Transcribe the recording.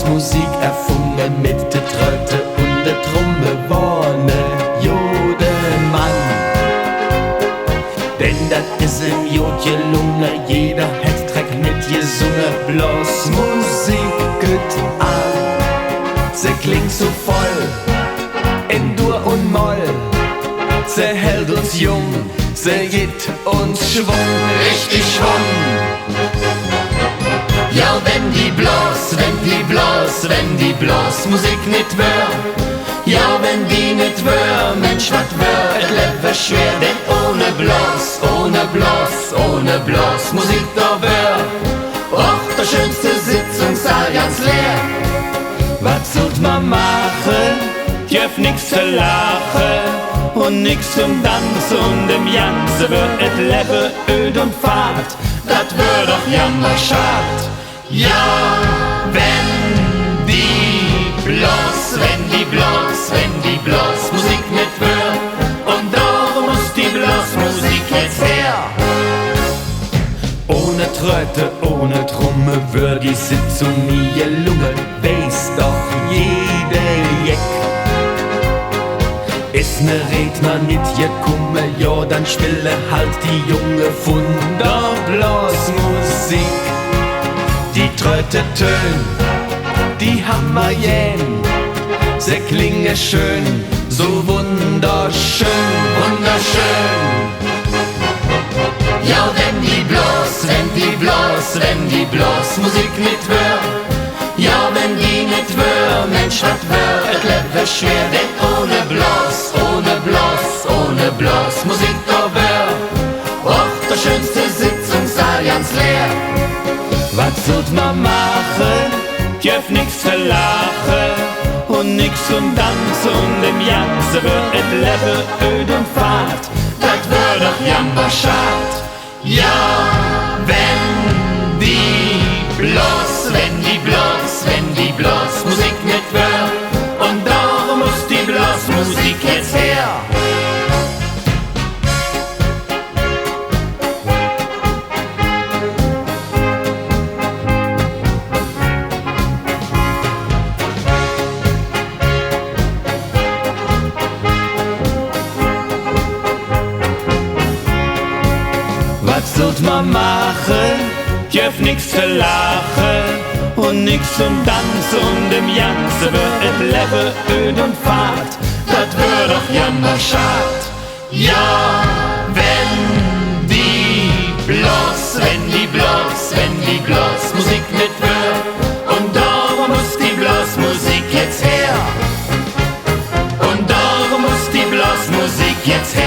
Blasmusik erfunden mit der Tröte und der Trommel vorne Jodemann. Denn das ist im Jod gelungen, jeder hat Dreck mitgesungen. Blasmusik geht an, sie klingt so voll in Dur und Moll. Sie hält uns jung, sie gibt uns Schwung, richtig Schwung. Ja, wenn die Blasmusik nicht wär, ja, wenn die nicht wär, Mensch, wat wär, et Leben schwer, denn ohne Blasmusik da wär, och, der schönste Sitzungssaal ganz leer. Was sollt man machen? Gjöf nix zu lachen und nix zum Tanzen und im Janse wird et Leben öd und fad, dat wär doch jammer schad. Ja, wenn die Blasmusik nicht wär, und darum muss die Blasmusik jetzt her. Ohne Tröte, ohne Trommel wär die Sitzung nie gelungen, weiß doch jeder Jeck. Ist ne Redner nicht gekommen, ja, dann spiele halt die Junge von der Blasmusik. Die Tröte tönt, die Hammer jähn, sie klinge schön, so wunderschön, wunderschön. Ja, wenn die Blasmusik nicht wär, ja, wenn die nicht wär, Mensch, wat wär, et Leben schwer, denn ohne Blasmusik da wär, och, der schönste Sitzungssaal ganz leer. Was sollt man machen? Gjöf nix zu lachen und nix zum Tanzen und im Janse wird et Leben öd und fad, dat wär doch jammer schad. Ja, wenn die Blasmusik nicht wär, und darum muss die Blasmusik jetzt her. Was sollt man machen? Gjöf nix zu lachen und nix zum Tanzen und im Janse wird et Leben öd und fad, dat wär doch jammer schad. Ja, wenn die Blasmusik nicht wär, und darum muss die Blasmusik jetzt her, und darum muss die Blasmusik jetzt her.